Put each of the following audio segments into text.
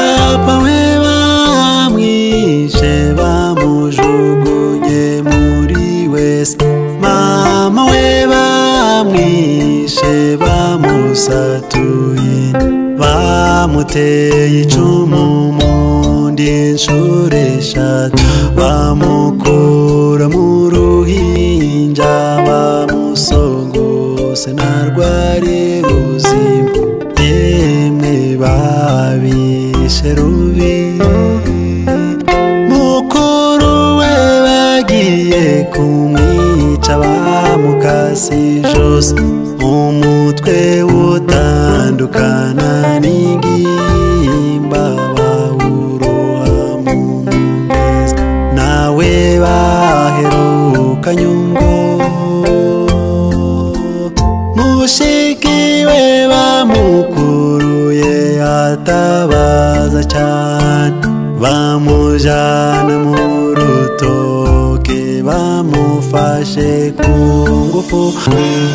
papa we bamwishe bamujugunye muri wese, mama we bamwishe bamusatuye, bamuteye icumu mu ndi inshuro eshatu, bamukura mu ruhinja bamusongose na rwari ruzima, yemwe babishe rubi. Mukuru we bagiye kumwica bamukase ijosi, umutwe utandukana n'ingimba bawuroha mu mugezi, nawe baherukanye ubwo. Mushiki we bamukuruye atabaza cyane, bamujyana mu rutoke bamufashe ku ngufu,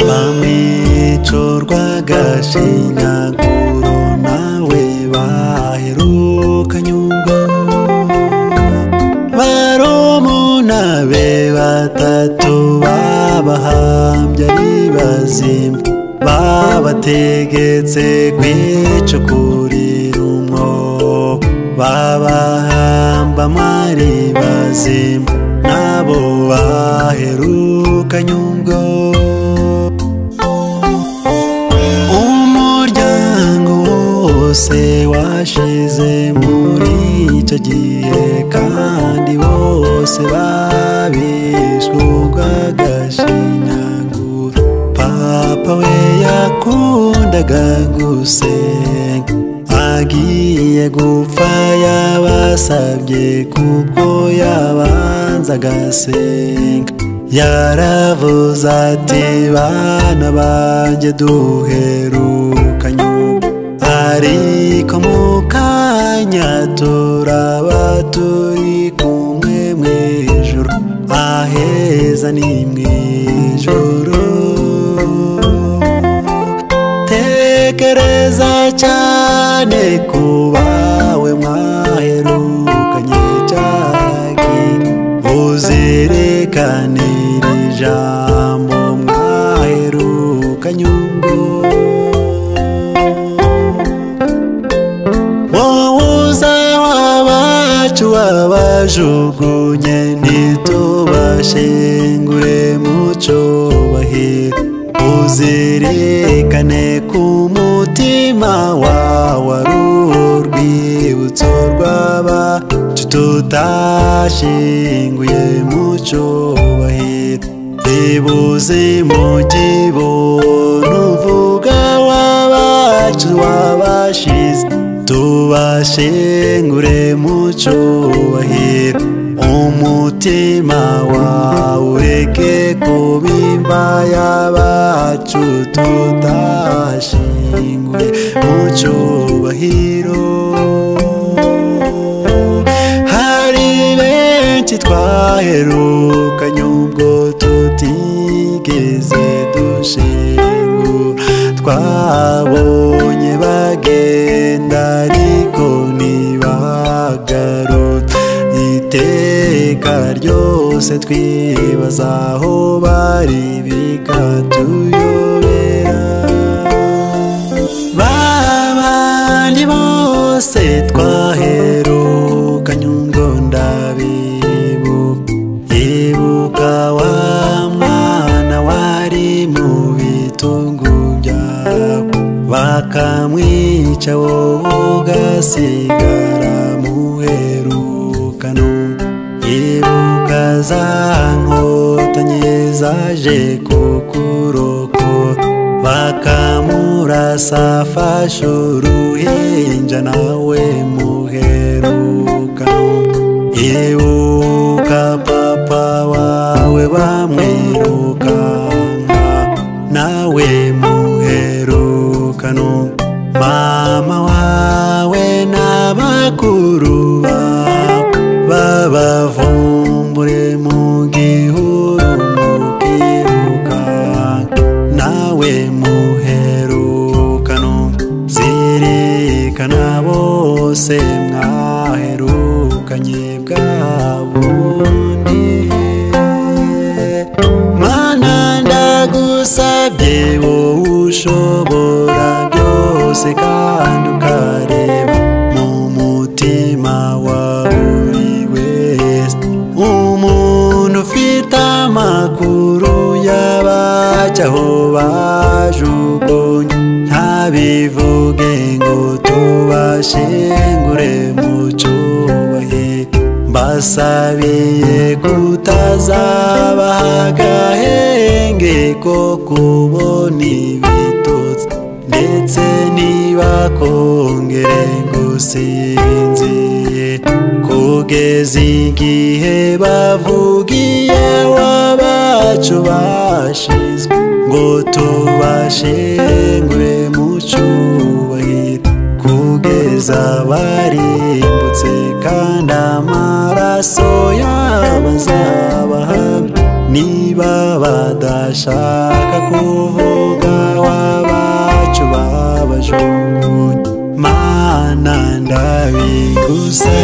bamwica urw'agashinyaguro, nawe baherukanye ubwo. Barumuna be batatu babahambye ari bazima, babategetse kwicukurira umwobo, babahamba ari bazima, nabo baherukanye ubwo. Umuryango wose washize muri icyo gihe, kandi bose babishwe urw'agashinyaguro. Papa we yakundaga gusenga, agiye gupfa yabasabye kuko yabanza agasenga, yaravuze ati bana banjye duherukanye ubu, ariko mu kanya turaba turi kumwe mu ijuru, aheza ni mu ijuru. Tekereza cyane ku bawe mwaherukanye cyagi, uzirikane iri jambo mwaherukanye ubwo. Wowe uzaho abacu wabajugunye, ntitubashingure mu cyubahiro, uzirikane ku mutima wawe ari urwibutso rw'abacu tutashyinguye mu cyubahiro. Ibuze mu gibona uvuga w'abacu wabashize, tubashingure mu cyubahiro. Umutima wawe ureke kubimba y'abacu tutashyinguye mu cyubahiro. Hari benshi twaherukanye ubwo tutigeze dushingura, twabonye bagenda ariko ntibagarutse, iteka ryose twibaza aho bari bikatuyobera. Babandi bose twaherukanye ubwo ndabibuka, ibuka wa mwana wari mu bitugu byawe, bakamwica wowe ugasigara muherukano. Ibuka za nkotanyi zaje kukurokora, bakamurasa afashe uruhinja, nawe muherukano. Ibuka papa wawe bamwirukanka, nawe muherukano. Mama wawe n'abakuru bawe babavumbure mu gihuru mukirukanka, nawe muherukano. Zirikana bose bose mwaherukanye bwa bundi. Mana ndagusabye wowe ushobora byose kandi ukareba mu mutima wa buri wese. Umuntu ufite amakuru y'abajyaho bajugunye ntabivuge ngo tubashingure mu cyubahiro. Mbasabiye kutazabaha agahenge ko kubona ibitotsi, ndetse ntibakongere gusinzira kugeza igihe bavugiye wabacu bashizwe, ngo tubashingure mu cyubahiro kugeza barimbutse, kandi amaraso y'abazabahamya. Niba badashaka kuvuga wabacu babajugunye, Mana ndabigusabye